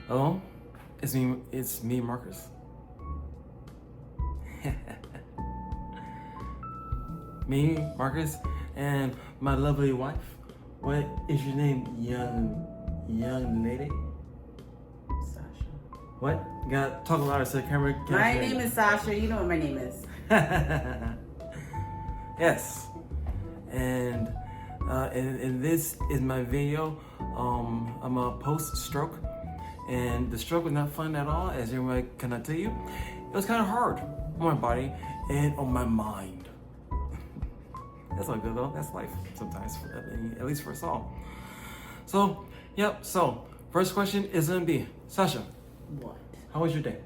Hello, it's me, Marcus. Me, Marcus, and my lovely wife. What is your name, young lady? Sasha. What? You gotta talk louder so the camera can My hear you. name is Sasha. You know what my name is. Yes. And this is my video. I'm a post-stroke, and the stroke was not fun at all, as everybody cannot tell you. It was kind of hard on my body and on my mind. That's not good though. That's life sometimes, at least for us all. So, yep. So, first question is gonna be, Sasha, What? how was your day?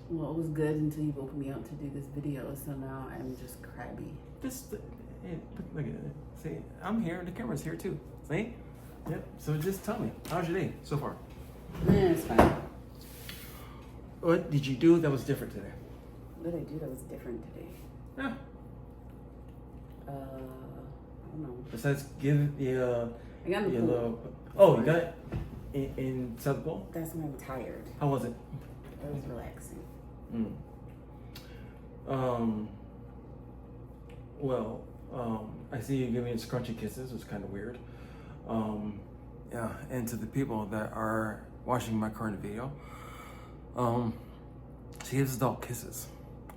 Well, it was good until you woke me up to do this video, so now I'm just crabby. Just hey, look at it. See, I'm here. The camera's here too. See? Yep. So just tell me, how's your day so far? It's fine. What did you do that was different today? What did I do that was different today? Yeah. I don't know. Besides give the I got in the pool. Oh, you got it in South Pole? That's when I'm tired. How was it? It was relaxing. Well, I see you giving scrunchy kisses. It was kind of weird. Yeah, and to the people that are watching my current video, she gives the dog kisses.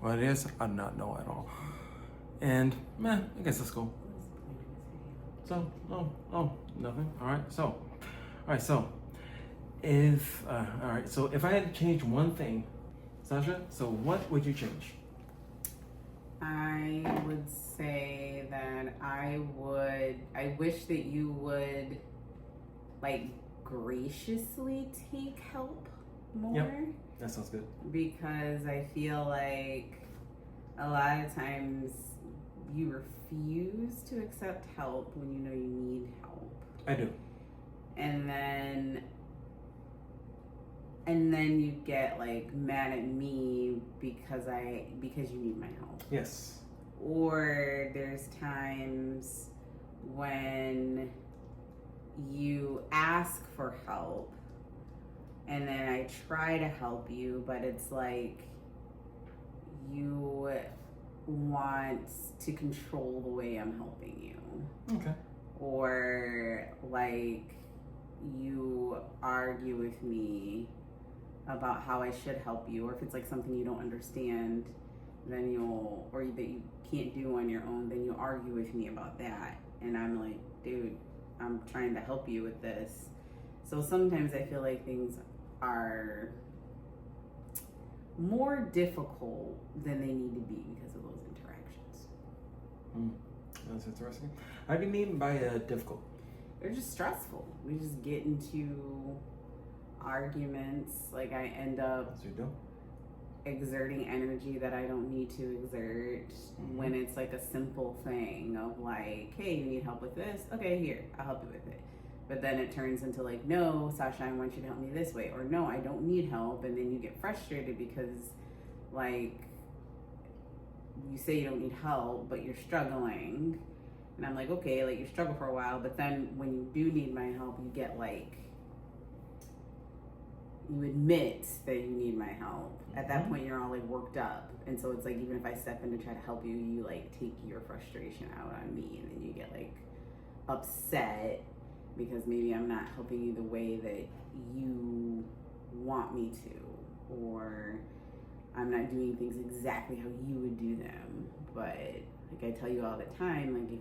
What it is, I do not know at all. And, I guess that's cool. So, nothing. All right, so, if I had to change one thing, Sasha, so what would you change? I would say that I wish that you would like graciously take help more. Yep. That sounds good. Because I feel like a lot of times you refuse to accept help when you know you need help. I do. And then you get like mad at me because you need my help. Yes. Or there's times when you ask for help and then I try to help you, but it's like you want to control the way I'm helping you. Okay. Or like you argue with me about how I should help you, or if it's like something you don't understand, then or that you can't do on your own, then you argue with me about that. And I'm like, dude, I'm trying to help you with this. So sometimes I feel like things are more difficult than they need to be because of those interactions. That's interesting. How do you mean by difficult? They're just stressful. We just get into arguments. Like I end up exerting energy that I don't need to exert when it's like a simple thing of like, hey, you need help with this? Okay, here, I'll help you with it. But then it turns into like, no, Sasha, I want you to help me this way. Or no, I don't need help. And then you get frustrated because like you say you don't need help, but you're struggling. And I'm like, okay, like you struggle for a while, but then when you do need my help, you get like, you admit that you need my help. At that point, you're all like worked up. And so it's like, even if I step in to try to help you, you like take your frustration out on me. And then you get like upset because maybe I'm not helping you the way that you want me to. Or I'm not doing things exactly how you would do them. But like I tell you all the time, like if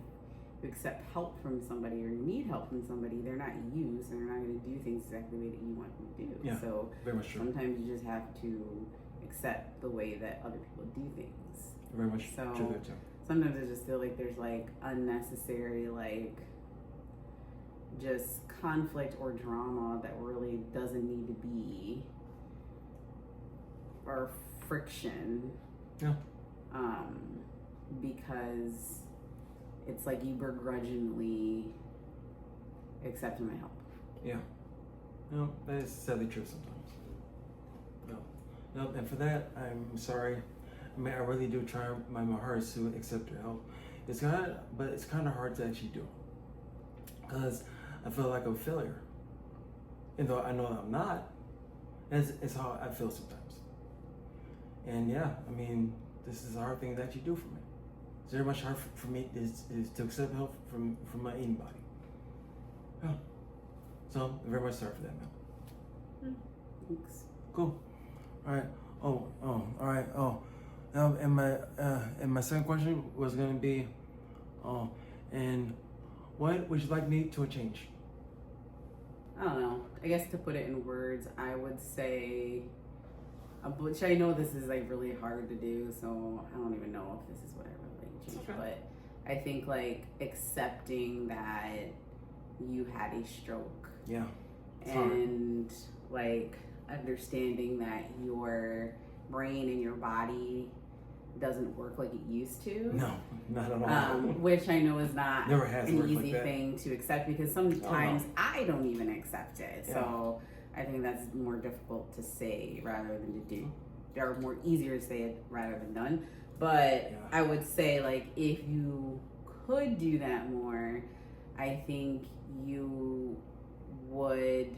you accept help from somebody or you need help from somebody, they're not you, so they're not going to do things exactly the way that you want them to do. Yeah, so very much true. Sometimes you just have to accept the way that other people do things. Very much so true there too. Sometimes I just feel like there's like unnecessary like just conflict or drama that really doesn't need to be, or friction. Yeah. Because it's like you begrudgingly accepting my help. Yeah. No, that is sadly true sometimes. No, and for that, I'm sorry. I mean, I really do try my hardest to accept your help. It's kind of hard to actually do, because I feel like I'm a failure. And though I know I'm not, it's how I feel sometimes. And yeah, I mean, this is a hard thing that you do for me. It's very much hard for me is to accept help from my anybody. Yeah. So I'm very much sorry for that, man. Thanks. Cool. All right. All right. And my second question was gonna be, and what would you like me to change? I don't know. I guess to put it in words, I would say, which I know this is like really hard to do, so I don't even know if this is what I would like to change. Okay. But I think like accepting that you had a stroke. Yeah. And like understanding that your brain and your body doesn't work like it used to. No, not at all. Which I know is not Never has an worked easy like that. thing to accept, because sometimes I don't even accept it. Yeah. So I think that's more difficult to say rather than to do. Or more easier to say it rather than done. But Yeah. I would say like if you could do that more, I think you would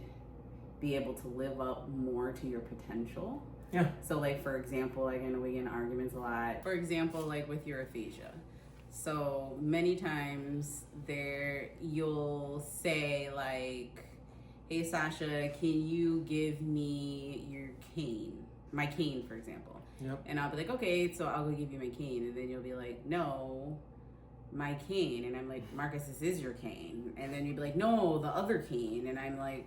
be able to live up more to your potential. Yeah. So like for example, like I know we get in arguments a lot. For example, like with your aphasia. So many times there you'll say like, hey Sasha, can you give me your cane? My cane, for example. Yep. And I'll be like, okay, so I'll go give you my cane. And then you'll be like, no, my cane. And I'm like, Marcus, this is your cane. And then you'd be like, no, the other cane. And I'm like,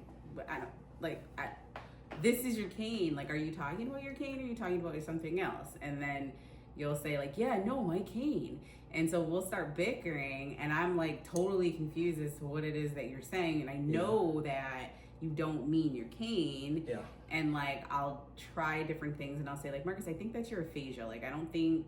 this is your cane. Like, are you talking about your cane or are you talking about something else? And then you'll say like, yeah, no, my cane. And so we'll start bickering and I'm like totally confused as to what it is that you're saying. And I know that you don't mean your cane. Yeah. And like, I'll try different things and I'll say like, Marcus, I think that's your aphasia. Like, I don't think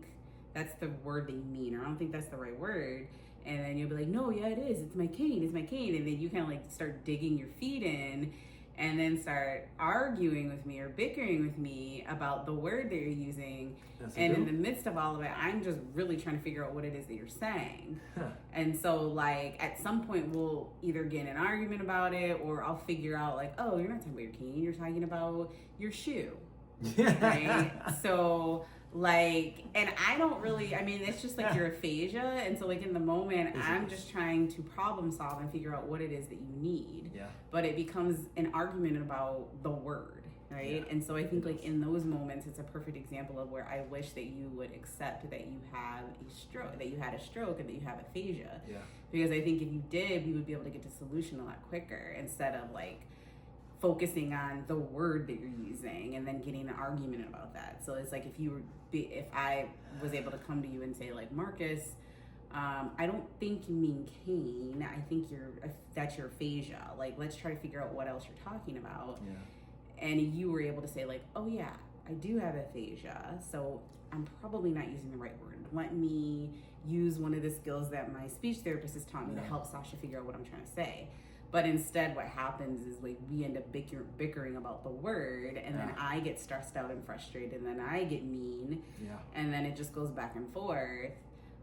that's the word that you mean, or I don't think that's the right word. And then you'll be like, no, yeah, it is. It's my cane. It's my cane. And then you kind of like start digging your feet in and then start arguing with me or bickering with me about the word that you're using. Yes, And in the midst of all of it, I'm just really trying to figure out what it is that you're saying. Huh. And so like at some point we'll either get in an argument about it, or I'll figure out like, oh, you're not talking about your cane, you're talking about your shoe. Right? So like, and I don't really, I mean, it's just like your aphasia. And so like in the moment, I'm just trying to problem solve and figure out what it is that you need. Yeah. But it becomes an argument about the word, right? Yeah. And so I think like in those moments, it's a perfect example of where I wish that you would accept that you have a stroke, that you had a stroke and that you have aphasia. Yeah. Because I think if you did, we would be able to get to solution a lot quicker instead of like focusing on the word that you're using and then getting an argument about that. So it's like if I was able to come to you and say like, Marcus, I don't think you mean cane. I think that's your aphasia. Like, let's try to figure out what else you're talking about. Yeah. And you were able to say like, oh yeah, I do have aphasia. So I'm probably not using the right word. Let me use one of the skills that my speech therapist has taught me to help Sasha figure out what I'm trying to say. But instead what happens is like we end up bickering about the word, and then I get stressed out and frustrated, and then I get mean. Yeah. And then it just goes back and forth,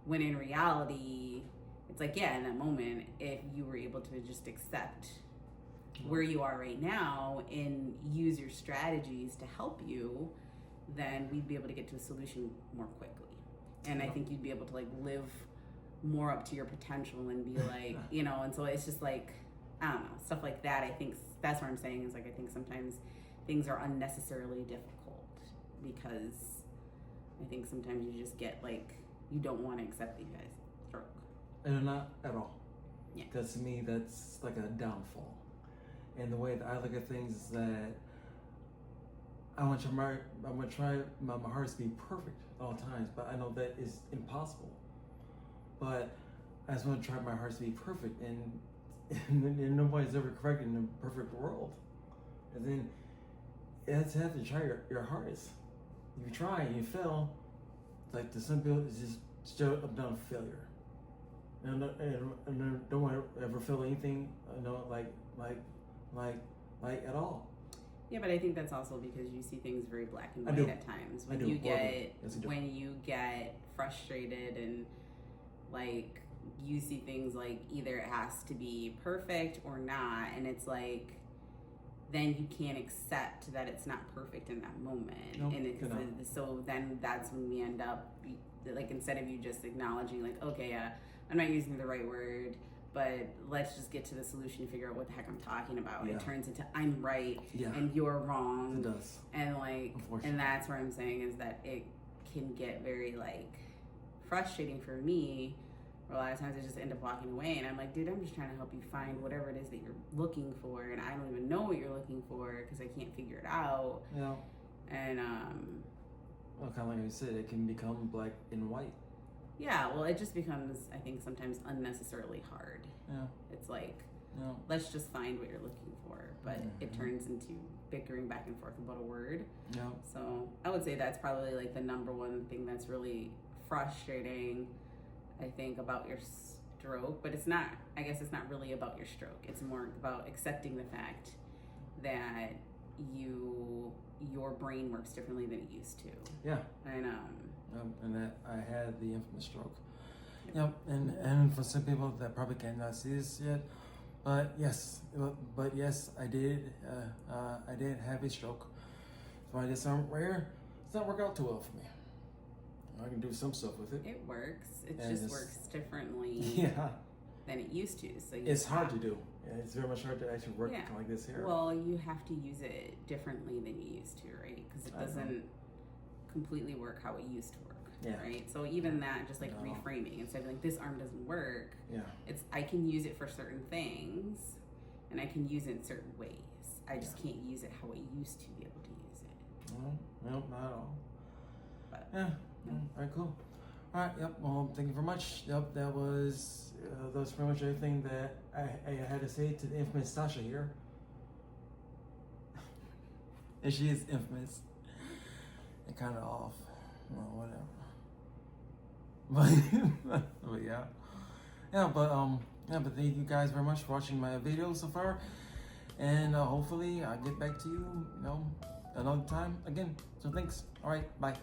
when in reality, it's like, yeah, in that moment, if you were able to just accept where you are right now and use your strategies to help you, then we'd be able to get to a solution more quickly. And I think you'd be able to like live more up to your potential and be like, you know, and so it's just like, I don't know, stuff like that. I think that's what I'm saying is like, I think sometimes things are unnecessarily difficult because I think sometimes you just get like, you don't want to accept that you guys stroke. And not at all. Yeah. Because to me, that's like a downfall. And the way that I look at things is that I want to try my heart to be perfect at all times, but I know that is impossible. But I just want to try my heart to be perfect, and nobody's ever correct in a perfect world. And then you have to try your hardest. If you try and you fail, like the some people is just straight up done failure. And I don't want to ever feel anything, you know, like at all. Yeah, but I think that's also because you see things very black and I white do. at times. I When do. you get Yes, I do. when you get frustrated and like you see things like either it has to be perfect or not, and it's like then you can't accept that it's not perfect in that moment. Nope, And so then that's when we end up, like, instead of you just acknowledging, like, okay, I'm not using the right word, but let's just get to the solution and figure out what the heck I'm talking about. Yeah. It turns into I'm right Yeah. and you're wrong. It does. And like, and that's where I'm saying is that it can get very like frustrating for me. A lot of times I just end up walking away and I'm like, dude, I'm just trying to help you find whatever it is that you're looking for, and I don't even know what you're looking for because I can't figure it out. Yeah. And well, kind of like I said, it can become black and white. yeah, well, it just becomes, I think, sometimes unnecessarily hard. Yeah. It's like, Yeah. let's just find what you're looking for, but it turns into bickering back and forth about a word. Yeah. So I would say that's probably like the number one thing that's really frustrating, I think, about your stroke. But it's not, I guess it's not really about your stroke. It's more about accepting the fact that your brain works differently than it used to. Yeah. And that I had the infamous stroke. Yep. And for some people that probably cannot see this yet, but yes, I did. I did have a stroke. So I did some right here. It's not work out too well for me. I can do some stuff with it. it works. It And just works differently Yeah. than it used to. So It's hard to do. Yeah, it's very much hard to actually work like this here. Well, you have to use it differently than you used to, right? Because it doesn't completely work how it used to work. Yeah. Right. So even that, just like reframing, instead of like this arm doesn't work. Yeah. It's I can use it for certain things, and I can use it in certain ways. I just can't use it how I used to be able to use it. No, not at all. But yeah. All right, cool. All right, yep. Well, thank you very much. Yep, that was pretty much everything that I had to say to the infamous Sasha here. And she is infamous and kind of off. Well, whatever. But yeah, but thank you guys very much for watching my video so far, and hopefully I'll get back to you, another time again. So thanks. All right, bye.